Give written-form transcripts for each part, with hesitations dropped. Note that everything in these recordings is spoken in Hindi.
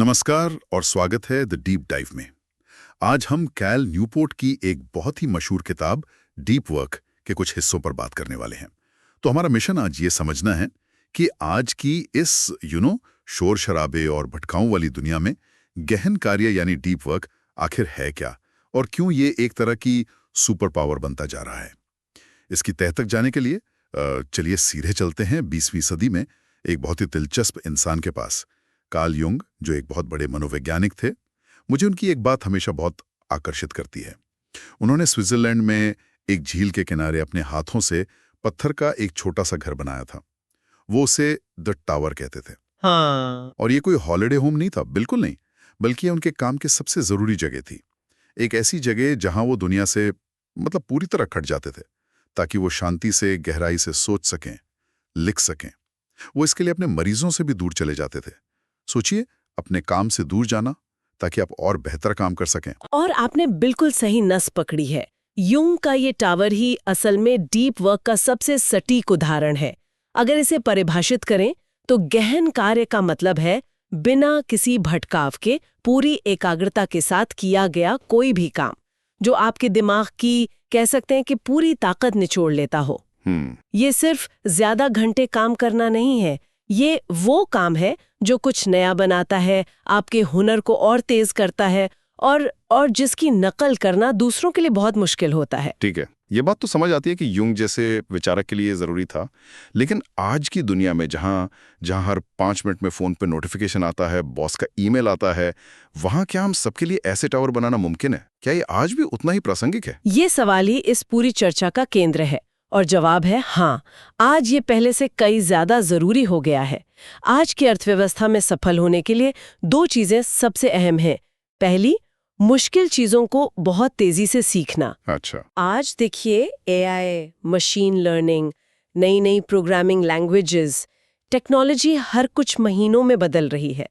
नमस्कार और स्वागत है द डीप डाइव में। आज हम कैल न्यूपोर्ट की एक बहुत ही मशहूर किताब डीप वर्क के कुछ हिस्सों पर बात करने वाले हैं। तो हमारा मिशन आज ये समझना है कि आज की इस शोर शराबे और भटकाऊ वाली दुनिया में गहन कार्य यानी डीप वर्क आखिर है क्या और क्यों ये एक तरह की सुपर पावर बनता जा रहा है। इसकी तह तक जाने के लिए चलिए सीधे चलते हैं 20वीं सदी में एक बहुत ही दिलचस्प इंसान के पास, कार्ल युंग, जो एक बहुत बड़े मनोवैज्ञानिक थे। मुझे उनकी एक बात हमेशा बहुत आकर्षित करती है। उन्होंने स्विट्जरलैंड में एक झील के किनारे अपने हाथों से पत्थर का एक छोटा सा घर बनाया था। वो उसे द टावर कहते थे। हाँ। और ये कोई हॉलिडे होम नहीं था, बिल्कुल नहीं, बल्कि ये उनके काम की सबसे जरूरी जगह थी। एक ऐसी जगह जहां वो दुनिया से पूरी तरह कट जाते थे, ताकि वो शांति से, गहराई से सोच सकें, लिख सकें। वो इसके लिए अपने मरीजों से भी दूर चले जाते थे। सोचिए, अपने काम से दूर जाना ताकि आप और बेहतर काम कर सकें। और आपने बिल्कुल सही नस पकड़ी है। युंग का ये टावर ही असल में डीप वर्क का सबसे सटीक उदाहरण है। अगर इसे परिभाषित करें तो गहन कार्य का मतलब है बिना किसी भटकाव के पूरी एकाग्रता के साथ किया गया कोई भी काम, जो आपके दिमाग की, कह सकते हैं कि पूरी ताकत निचोड़ लेता हो। ये सिर्फ ज्यादा घंटे काम करना नहीं है, ये वो काम है जो कुछ नया बनाता है, आपके हुनर को और तेज करता है और जिसकी नकल करना दूसरों के लिए बहुत मुश्किल होता है। ठीक है, ये बात तो समझ आती है कि युंग जैसे विचारक के लिए जरूरी था। लेकिन आज की दुनिया में जहां हर 5 मिनट में फोन पे नोटिफिकेशन आता है, बॉस का ईमेल आता है, वहां क्या हम सबके लिए ऐसे टावर बनाना मुमकिन है? क्या ये आज भी उतना ही प्रासंगिक है? ये सवाल ही इस पूरी चर्चा का केंद्र है और जवाब है हाँ। आज ये पहले से कई ज्यादा जरूरी हो गया है। आज की अर्थव्यवस्था में सफल होने के लिए 2 चीजें सबसे अहम हैं। पहली, मुश्किल चीजों को बहुत तेजी से सीखना। अच्छा। आज देखिए, एआई, मशीन लर्निंग, नई नई प्रोग्रामिंग लैंग्वेजेस, टेक्नोलॉजी हर कुछ महीनों में बदल रही है।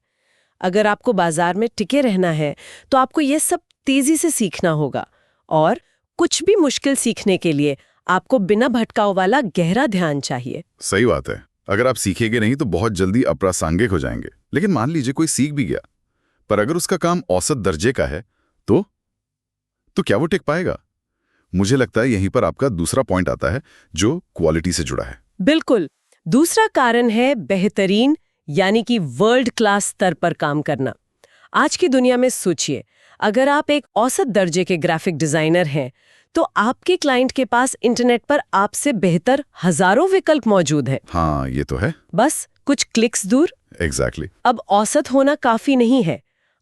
अगर आपको बाजार में टिके रहना है तो आपको ये सब तेजी से सीखना होगा। और कुछ भी मुश्किल सीखने के लिए आपको बिना भटकाव वाला गहरा ध्यान चाहिए। सही बात है। अगर आप सीखेंगे नहीं तो बहुत जल्दी अप्रासंगिक हो जाएंगे। लेकिन मान लीजिए कोई सीख भी गया, पर अगर उसका काम औसत दर्जे का है तो क्या वो टिक पाएगा? मुझे लगता है यहीं पर आपका दूसरा पॉइंट आता है, जो क्वालिटी से जुड़ा है। बिल्कुल। दूसरा कारण है बेहतरीन, यानी कि वर्ल्ड क्लास स्तर पर काम करना। आज की दुनिया में सोचिए, अगर आप एक औसत दर्जे के ग्राफिक डिजाइनर हैं तो आपके क्लाइंट के पास इंटरनेट पर आपसे बेहतर हजारों विकल्प मौजूद हैं। हाँ, ये तो है। बस कुछ क्लिक्स दूर। एग्जैक्टली। अब औसत होना काफी नहीं है,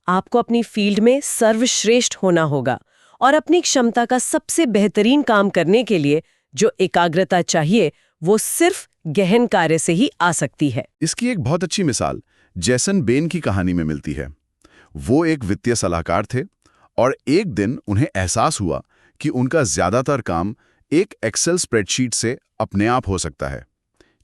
आपको अपनी फील्ड में सर्वश्रेष्ठ होना होगा और अपनी क्षमता का सबसे बेहतरीन काम करने के लिए जो एकाग्रता चाहिए वो सिर्फ गहन कार्य से ही आ सकती है। इसकी एक बहुत अच्छी मिसाल जेसन बेन की कहानी में मिलती है। वो एक वित्तीय सलाहकार थे और एक दिन उन्हें एहसास हुआ कि उनका ज्यादातर काम एक एक्सेल स्प्रेडशीट से अपने आप हो सकता है।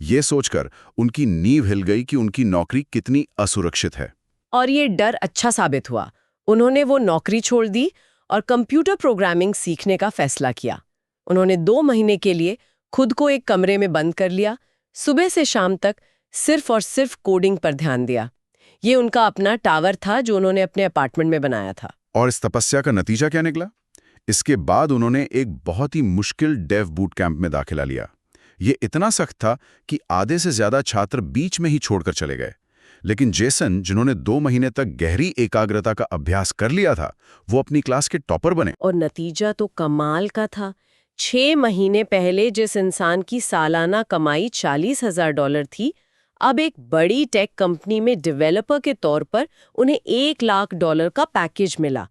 ये सोचकर उनकी नींव हिल गई कि उनकी नौकरी कितनी असुरक्षित है। और ये डर अच्छा साबित हुआ। उन्होंने वो नौकरी छोड़ दी और कंप्यूटर प्रोग्रामिंग सीखने का फैसला किया। उन्होंने 2 महीने के लिए खुद को एक कमरे में बंद कर लिया, सुबह से शाम तक सिर्फ और सिर्फ कोडिंग पर ध्यान दिया। ये उनका अपना टावर था जो उन्होंने अपने अपार्टमेंट में बनाया था। और इस तपस्या का नतीजा क्या निकला? इसके बाद उन्होंने एक बहुत ही मुश्किल डेव बूट कैंप में दाखिला लिया। ये इतना सख्त था कि आधे से ज्यादा छात्र बीच में ही छोड़कर चले गए। लेकिन जेसन, जिन्होंने 2 महीने तक गहरी एकाग्रता का अभ्यास कर लिया था, वो अपनी क्लास के टॉपर बने। और नतीजा तो कमाल का था। 6 महीने पहले जिस इंसान की सालाना कमाई $40,000 थी, अब एक बड़ी टेक कंपनी में डेवलपर के तौर पर उन्हें $1 लाख का पैकेज मिला।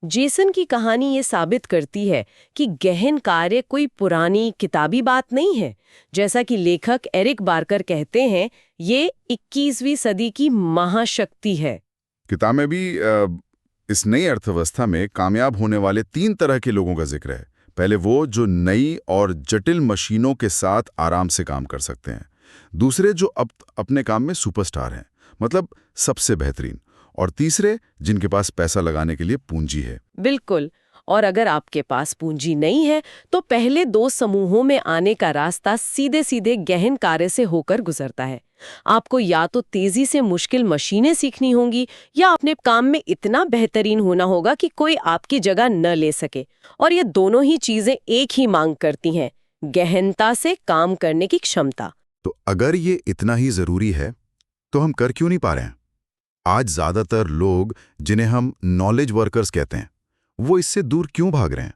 जेसन की कहानी ये साबित करती है कि गहन कार्य कोई पुरानी किताबी बात नहीं है। जैसा कि लेखक एरिक बार्कर कहते हैं, ये 21वीं सदी की महाशक्ति है। किताब में भी इस नई अर्थव्यवस्था में कामयाब होने वाले 3 तरह के लोगों का जिक्र है। पहले वो जो नई और जटिल मशीनों के साथ आराम से काम कर सकते हैं। दूसरे जो अपने काम में सुपरस्टार हैं, मतलब सबसे बेहतरीन। और तीसरे जिनके पास पैसा लगाने के लिए पूंजी है। बिल्कुल। और अगर आपके पास पूंजी नहीं है तो पहले 2 समूहों में आने का रास्ता सीधे सीधे गहन कार्य से होकर गुजरता है। आपको या तो तेजी से मुश्किल मशीनें सीखनी होंगी या अपने काम में इतना बेहतरीन होना होगा कि कोई आपकी जगह न ले सके। और ये दोनों ही चीजें एक ही मांग करती हैं, गहनता से काम करने की क्षमता। तो अगर ये इतना ही जरूरी है तो हम कर क्यों नहीं पा रहे हैं? आज ज्यादातर लोग जिन्हें हम नॉलेज वर्कर्स कहते हैं वो इससे दूर क्यों भाग रहे हैं?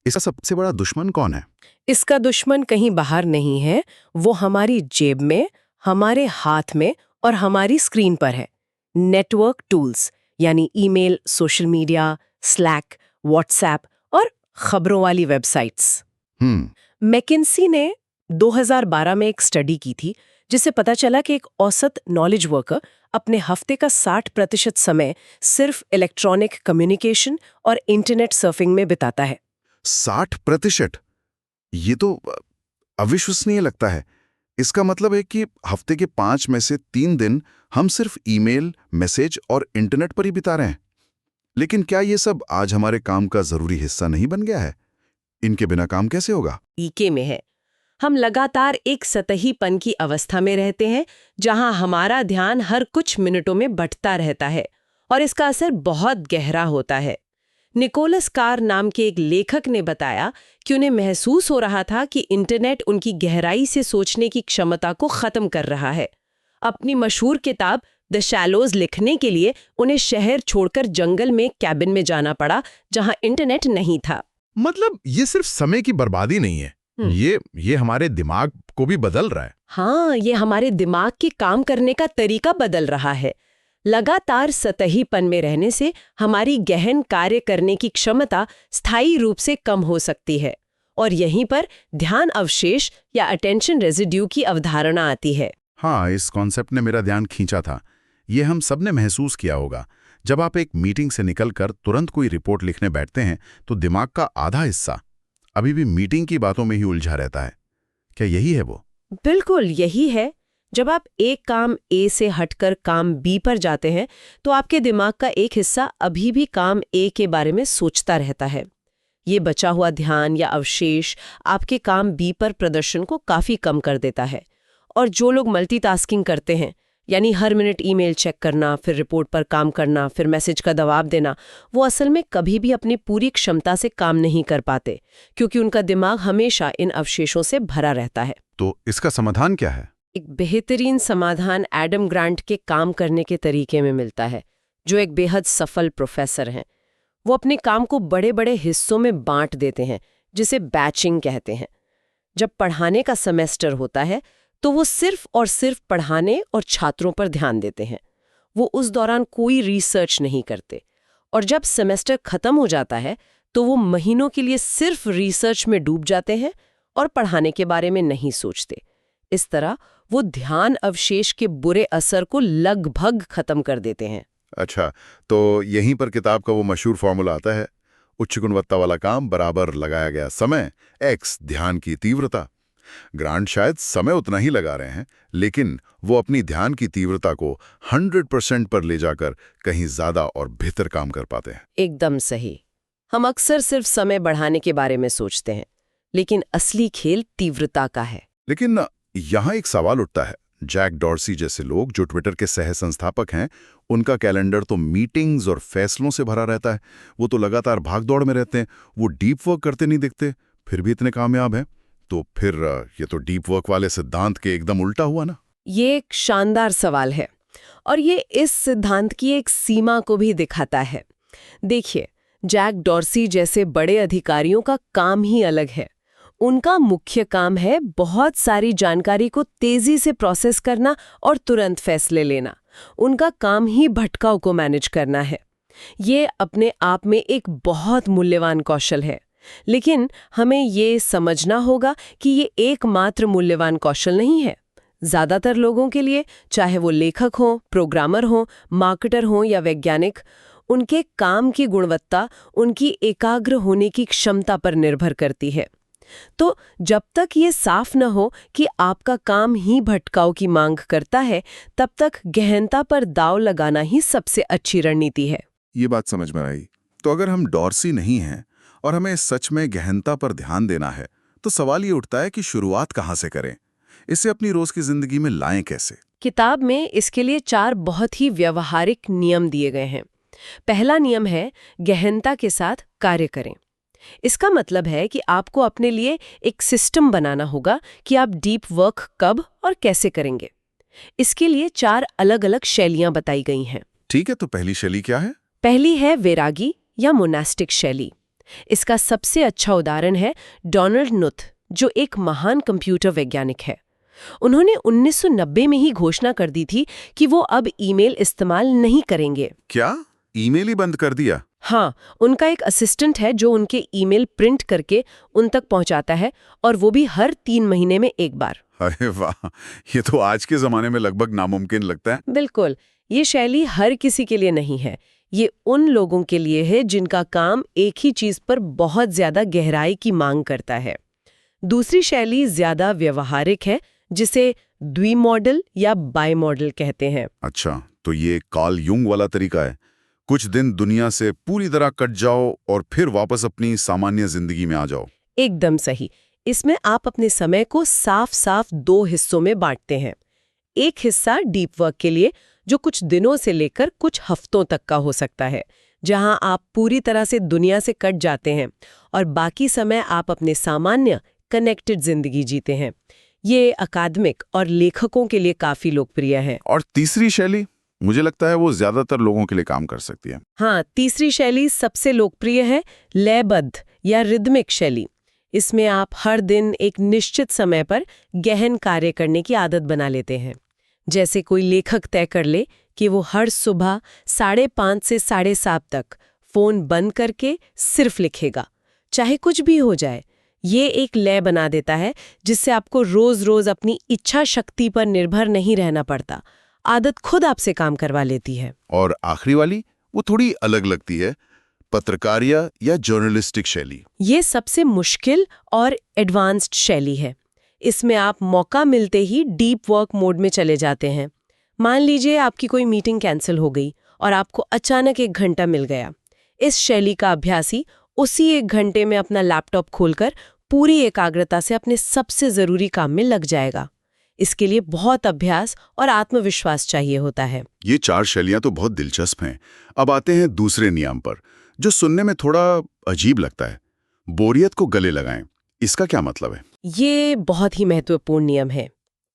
इसका सबसे बड़ा दुश्मन कौन है? इसका दुश्मन कहीं बाहर नहीं है, वो हमारी जेब में, हमारे हाथ में और हमारी स्क्रीन पर है। नेटवर्क टूल्स यानी email, social media, slack, WhatsApp और खबरों वाली वेबसाइट्स। मैकिन्सी ने 2012 में एक स्टडी की थी जिससे पता चला कि एक औसत नॉलेज वर्कर अपने हफ्ते का 60% समय सिर्फ इलेक्ट्रॉनिक कम्युनिकेशन और इंटरनेट सर्फिंग में बिताता है। 60%? ये तो अविश्वसनीय लगता है। इसका मतलब है कि हफ्ते के 5 में से 3 दिन हम सिर्फ ईमेल, मैसेज और इंटरनेट पर ही बिता रहे हैं। लेकिन क्या ये सब आज हमारे काम का जरूरी हिस्सा नहीं बन गया है? इनके बिना काम कैसे होगा? ईके में है। हम लगातार एक सतहीपन की अवस्था में रहते हैं जहां हमारा ध्यान हर कुछ मिनटों में बंटता रहता है और इसका असर बहुत गहरा होता है। निकोलस कार नाम के एक लेखक ने बताया कि उन्हें महसूस हो रहा था कि इंटरनेट उनकी गहराई से सोचने की क्षमता को खत्म कर रहा है। अपनी मशहूर किताब द शैलोज लिखने के लिए उन्हें शहर छोड़कर जंगल में कैबिन में जाना पड़ा जहां इंटरनेट नहीं था। मतलब ये सिर्फ समय की बर्बादी नहीं है, ये हमारे दिमाग को भी बदल रहा है। हाँ, ये हमारे दिमाग के काम करने का तरीका बदल रहा है। लगातार सतहीपन में रहने से हमारी गहन कार्य करने की क्षमता स्थायी रूप से कम हो सकती है और यहीं पर ध्यान अवशेष या अटेंशन रेजिड्यू की अवधारणा आती है। हाँ, इस कॉन्सेप्ट ने मेरा ध्यान खींचा था। ये हम सबने महसूस किया होगा। जब आप एक मीटिंग से निकलकर तुरंत कोई रिपोर्ट लिखने बैठते हैं तो दिमाग का आधा हिस्सा अभी भी मीटिंग की बातों में ही उलझा रहता है। क्या यही है वो? बिल्कुल यही है। जब आप एक काम ए से हटकर काम बी पर जाते हैं तो आपके दिमाग का एक हिस्सा अभी भी काम ए के बारे में सोचता रहता है। ये बचा हुआ ध्यान या अवशेष आपके काम बी पर प्रदर्शन को काफी कम कर देता है। और जो लोग मल्टीटास्किंग करते हैं, यानी हर मिनट ईमेल चेक करना, फिर रिपोर्ट पर काम करना, फिर मैसेज का जवाब देना, वो असल में कभी भी अपनी पूरी क्षमता से काम नहीं कर पाते क्योंकि उनका दिमाग हमेशा इन अवशेषों से भरा रहता है। तो इसका समाधान क्या है? एक बेहतरीन समाधान एडम ग्रांट के काम करने के तरीके में मिलता है, जो एक बेहद सफल प्रोफेसर हैं। वो अपने काम को बड़े बड़े हिस्सों में बांट देते हैं, जिसे बैचिंग कहते हैं। जब पढ़ाने का सेमेस्टर होता है तो वो सिर्फ और सिर्फ पढ़ाने और छात्रों पर ध्यान देते हैं। वो उस दौरान कोई रिसर्च नहीं करते। और जब सेमेस्टर खत्म हो जाता है तो वो महीनों के लिए सिर्फ रिसर्च में डूब जाते हैं और पढ़ाने के बारे में नहीं सोचते। इस तरह वो ध्यान अवशेष के बुरे असर को लगभग खत्म कर देते हैं। अच्छा, तो यहीं पर किताब का वो मशहूर फॉर्मूला आता है, उच्च गुणवत्ता वाला काम बराबर लगाया गया समय x ध्यान की तीव्रता। ग्रांट शायद समय उतना ही लगा रहे हैं, लेकिन वो अपनी ध्यान की तीव्रता को 100% पर ले जाकर कहीं ज्यादा और बेहतर काम कर पाते हैं। एकदम सही। हम अक्सर सिर्फ समय बढ़ाने के बारे में सोचते हैं, लेकिन असली खेल तीव्रता का है। लेकिन यहाँ एक सवाल उठता है। जैक डॉर्सी जैसे लोग जो ट्विटर के सह संस्थापक हैं, उनका कैलेंडर तो मीटिंग्स और फैसलों से भरा रहता है। वो तो लगातार भागदौड़ में रहते हैं। वो डीप वर्क करते नहीं दिखते, फिर भी इतने कामयाब हैं। तो फिर ये तो डीप वर्क वाले सिद्धांत के एकदम उल्टा हुआ ना। ये एक शानदार सवाल है और ये इस सिद्धांत की एक सीमा को भी दिखाता है। देखिए, जैक डॉर्सी जैसे बड़े अधिकारियों का काम ही अलग है। उनका मुख्य काम है बहुत सारी जानकारी को तेजी से प्रोसेस करना और तुरंत फैसले लेना। उनका काम ही भटकाव को मैनेज करना है। ये अपने आप में एक बहुत मूल्यवान कौशल है, लेकिन हमें ये समझना होगा कि ये एकमात्र मूल्यवान कौशल नहीं है। ज्यादातर लोगों के लिए, चाहे वो लेखक हों, प्रोग्रामर हों, मार्केटर हों या वैज्ञानिक, उनके काम की गुणवत्ता उनकी एकाग्र होने की क्षमता पर निर्भर करती है। तो जब तक ये साफ न हो कि आपका काम ही भटकाव की मांग करता है, तब तक गहनता पर दांव लगाना ही सबसे अच्छी रणनीति है। ये बात समझ में आई। तो अगर हम डॉर्सी नहीं हैं और हमें सच में गहनता पर ध्यान देना है, तो सवाल ये उठता है कि शुरुआत कहाँ से करें? इसे अपनी रोज की जिंदगी में लाएं कैसे? किताब में इसके लिए 4 बहुत ही व्यवहारिक नियम दिए गए हैं। पहला नियम है गहनता के साथ कार्य करें। इसका मतलब है कि आपको अपने लिए एक सिस्टम बनाना होगा कि आप डीप वर्क कब और कैसे करेंगे। इसके लिए 4 अलग-अलग शैलियां बताई गई हैं। ठीक है, तो पहली शैली क्या है? पहली है वैरागी या मोनास्टिक शैली। इसका सबसे अच्छा उदाहरण है डोनाल्ड नुथ, जो एक महान कंप्यूटर वैज्ञानिक है। उन्होंने 1990 में ही घोषणा कर दी थी कि वो अब ईमेल इस्तेमाल नहीं करेंगे। क्या ईमेल ही बंद कर दिया? हाँ, उनका एक असिस्टेंट है जो उनके ईमेल प्रिंट करके उन तक पहुंचाता है, और वो भी हर 3 महीने में एक बार। अरे वाह, ये तो आज के जमाने में लगभग नामुमकिन लगता है। बिल्कुल, ये शैली हर किसी के लिए नहीं है। ये उन लोगों के लिए है जिनका काम एक ही चीज पर बहुत ज्यादा गहराई की मांग करता है। दूसरी शैली ज्यादा व्यवहारिक है, जिसे द्वि मॉडल या बाई मॉडल कहते हैं। अच्छा, तो ये कार्ल युंग वाला तरीका है, कुछ दिन दुनिया से पूरी तरह कट जाओ और फिर वापस अपनी सामान्य जिंदगी में आ जाओ। एकदम सही। इसमें आप अपने समय को साफ-साफ 2 हिस्सों में बांटते हैं। एक हिस्सा डीप वर्क के लिए, जो कुछ दिनों से लेकर कुछ हफ्तों तक का हो सकता है, जहां आप पूरी तरह से दुनिया से कट जाते हैं, और बाकी समय आप अपने सामान्य कनेक्टेड जिंदगी जीते हैं। ये अकादमिक और लेखकों के लिए काफी लोकप्रिय है। और तीसरी शैली, मुझे लगता है वो ज्यादातर लोगों के लिए काम कर सकती है। हाँ, तीसरी शैली सबसे लोकप्रिय है, लयबद्ध या रिदमिक शैली। इसमें आप हर दिन एक निश्चित समय पर गहन कार्य करने की आदत बना लेते हैं। जैसे कोई लेखक तय कर ले कि वो हर सुबह 5:30 से 7:30 तक फोन बंद करके सिर्फ लिखेगा, चाहे कुछ भी हो जाए। ये एक लय बना देता है जिससे आपको रोज-रोज अपनी इच्छा शक्ति पर निर्भर नहीं रहना पड़ता। आदत खुद आपसे काम करवा लेती है। और आखिरी वाली, वो थोड़ी अलग लगती है, पत्रकारिता या जर्नलिस्टिक शैली। ये सबसे मुश्किल और एडवांस्ड शैली है। इसमें आप मौका मिलते ही डीप वर्क मोड में चले जाते हैं। मान लीजिए आपकी कोई मीटिंग कैंसिल हो गई और आपको अचानक 1 घंटा मिल गया। इस शैली का अभ्यासी उसी 1 घंटे में अपना लैपटॉप खोलकर पूरी एकाग्रता से अपने सबसे जरूरी काम में लग जाएगा। इसके लिए बहुत अभ्यास और आत्मविश्वास चाहिए होता है। ये 4 शैलियां तो बहुत दिलचस्प हैं। अब आते हैं दूसरे नियम पर, जो सुनने में थोड़ा अजीब लगता है। बोरियत को गले लगाएं। इसका क्या मतलब है? ये बहुत ही महत्वपूर्ण नियम है।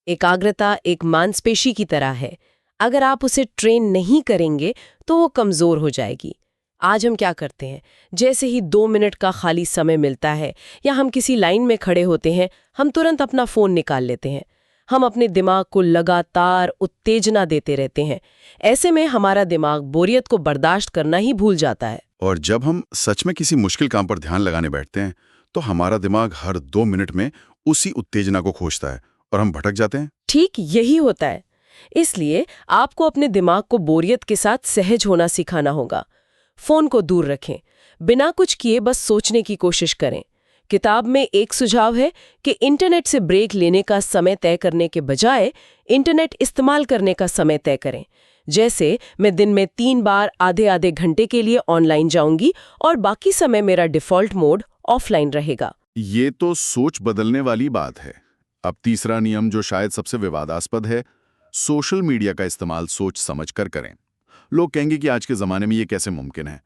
एकाग्रता एक मांसपेशी की तरह है। अगर आप उसे ट्रेन नहीं करेंगे तो वो कमजोर हो जाएगी। आज हम क्या करते हैं, जैसे ही 2 मिनट का खाली समय मिलता है या हम किसी लाइन में खड़े होते हैं, हम तुरंत अपना फोन निकाल लेते हैं। हम अपने दिमाग को लगातार उत्तेजना देते रहते हैं। ऐसे में हमारा दिमाग बोरियत को बर्दाश्त करना ही भूल जाता है। और जब हम सच में किसी मुश्किल काम पर ध्यान लगाने बैठते हैं, तो हमारा दिमाग हर 2 मिनट में उसी उत्तेजना को खोजता है और हम भटक जाते हैं। ठीक यही होता है। इसलिए आपको अपने दिमाग को बोरियत के साथ सहज होना सिखाना होगा। फोन को दूर रखें, बिना कुछ किए बस सोचने की कोशिश करें। किताब में एक सुझाव है कि इंटरनेट से ब्रेक लेने का समय तय करने के बजाय इंटरनेट इस्तेमाल करने का समय तय करें। जैसे मैं दिन में 3 बार आधे घंटे के लिए ऑनलाइन जाऊंगी और बाकी समय मेरा डिफॉल्ट मोड ऑफलाइन रहेगा। ये तो सोच बदलने वाली बात है। अब तीसरा नियम, जो शायद सबसे विवादास्पद है, सोशल मीडिया का इस्तेमाल सोच समझ कर करें। लोग कहेंगे कि आज के जमाने में ये कैसे मुमकिन है,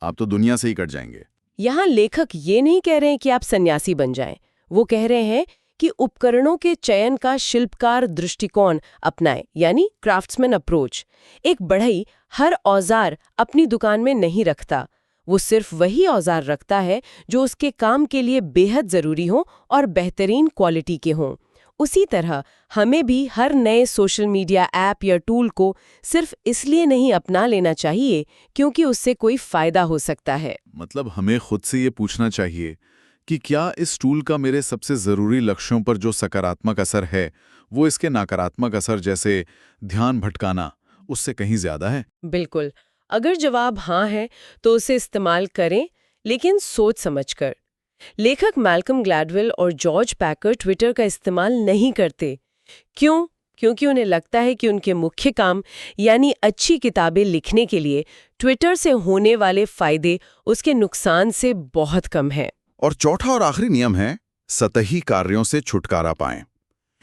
आप तो दुनिया से ही कट जाएंगे। यहाँ लेखक ये नहीं कह रहे हैं कि आप सन्यासी बन जाएं। वो कह रहे हैं कि उपकरणों के चयन का शिल्पकार दृष्टिकोण अपनाएं, यानी क्राफ्ट्समैन अप्रोच। एक बढ़ई हर औजार अपनी दुकान में नहीं रखता। वो सिर्फ वही औजार रखता है जो उसके काम के लिए बेहद जरूरी हो और बेहतरीन क्वालिटी के हों। उसी तरह हमें भी हर नए सोशल मीडिया ऐप या टूल को सिर्फ इसलिए नहीं अपना लेना चाहिए क्योंकि उससे कोई फायदा हो सकता है। मतलब हमें खुद से ये पूछना चाहिए कि क्या इस टूल का मेरे सबसे ज़रूरी लक्ष्यों पर जो सकारात्मक असर है, वो इसके नकारात्मक असर जैसे ध्यान भटकाना, उससे कहीं ज़्यादा है? बिल्कुल। अगर जवाब हाँ है तो उसे इस्तेमाल करें, लेकिन सोच समझकर। लेखक मैल्कम ग्लैडवेल और जॉर्ज पैकर ट्विटर का इस्तेमाल नहीं करते। क्यों? क्योंकि उन्हें लगता है कि उनके मुख्य काम यानी अच्छी किताबें लिखने के लिए ट्विटर से होने वाले फायदे उसके नुकसान से बहुत कम है। और चौथा और आखिरी नियम है सतही कार्यों से छुटकारा पाएं।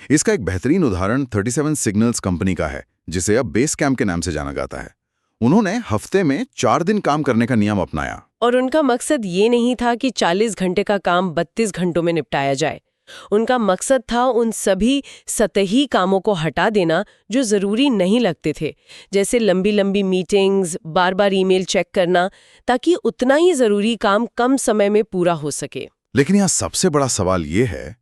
इसका एक बेहतरीन उदाहरण 37 सिग्नल्स कंपनी का है, जिसे अब बेस कैंप के नाम से जाना जाता है। उन्होंने हफ्ते में 4 दिन काम करने का नियम अपनाया। और उनका मकसद ये नहीं था कि 40 घंटे का काम 32 घंटों में निपटाया जाए। उनका मकसद था उन सभी सतही कामों को हटा देना जो ज़रूरी नहीं लगते थे, जैसे लंबी लंबी मीटिंग्स, बार बार ईमेल चेक करना, ताकि उतना ही ज़रूरी काम कम समय में पूरा हो सके। लेकिन यहाँ सबसे बड़ा सवाल ये है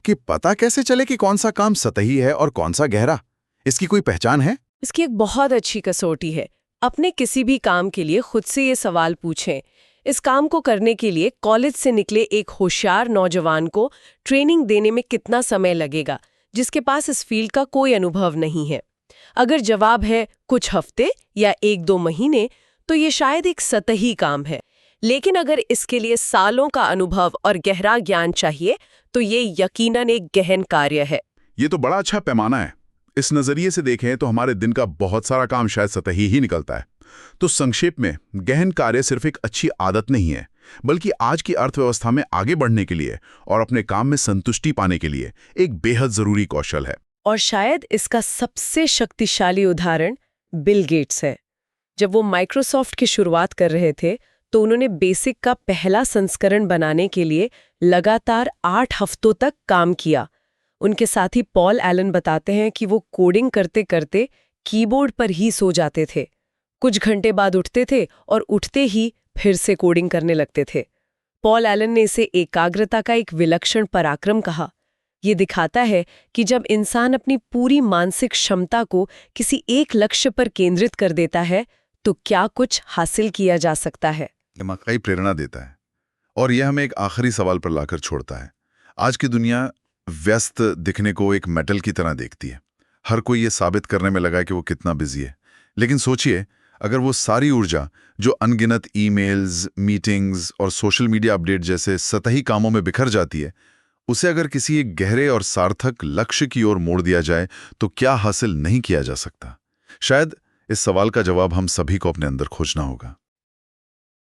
कि पता कैसे चले कि कौन सा काम सतही है और कौन सा गहरा? इसकी कोई पहचान है? इसकी एक बहुत अच्छी कसौटी है। अपने किसी भी काम के लिए खुद से ये सवाल पूछें, इस काम को करने के लिए कॉलेज से निकले एक होशियार नौजवान को ट्रेनिंग देने में कितना समय लगेगा, जिसके पास इस फील्ड का कोई अनुभव नहीं है? अगर जवाब है कुछ हफ्ते या 1-2 महीने, तो ये शायद एक सतही काम है। लेकिन अगर इसके लिए सालों का अनुभव और गहरा ज्ञान चाहिए, तो ये यकीनन एक गहन कार्य है। ये तो बड़ा अच्छा पैमाना है। इस नजरिए से देखें तो हमारे दिन का बहुत सारा काम शायद सतही ही निकलता है। तो संक्षेप में, गहन कार्य सिर्फ एक अच्छी आदत नहीं है, बल्कि आज की अर्थव्यवस्था में आगे बढ़ने के लिए और अपने काम में संतुष्टि पाने के लिए एक बेहद जरूरी कौशल है। और शायद इसका सबसे शक्तिशाली उदाहरण बिल गेट्स है। जब वो माइक्रोसॉफ्ट की शुरुआत कर रहे थे, तो उन्होंने बेसिक का पहला संस्करण बनाने के लिए लगातार 8 हफ्तों तक काम किया। उनके साथी पॉल एलन बताते हैं कि वो कोडिंग करते करते कीबोर्ड पर ही सो जाते थे। कुछ घंटे बाद उठते थे और उठते ही फिर से कोडिंग करने लगते थे। पॉल एलन ने इसे एकाग्रता का एक विलक्षण पराक्रम कहा। ये दिखाता है कि जब इंसान अपनी पूरी मानसिक क्षमता को किसी एक लक्ष्य पर केंद्रित कर देता है, तो क्या कुछ हासिल किया जा सकता है। दिमागी प्रेरणा देता है। और यह हमें एक आखिरी सवाल पर लाकर छोड़ता है। आज की दुनिया व्यस्त दिखने को एक मेटल की तरह देखती है। हर कोई ये साबित करने में लगा है कि वो कितना बिजी है। लेकिन सोचिए, अगर वो सारी ऊर्जा जो अनगिनत ईमेल्स, मीटिंग्स और सोशल मीडिया अपडेट जैसे सतही कामों में बिखर जाती है, उसे अगर किसी एक गहरे और सार्थक लक्ष्य की ओर मोड़ दिया जाए, तो क्या हासिल नहीं किया जा सकता? शायद इस सवाल का जवाब हम सभी को अपने अंदर खोजना होगा।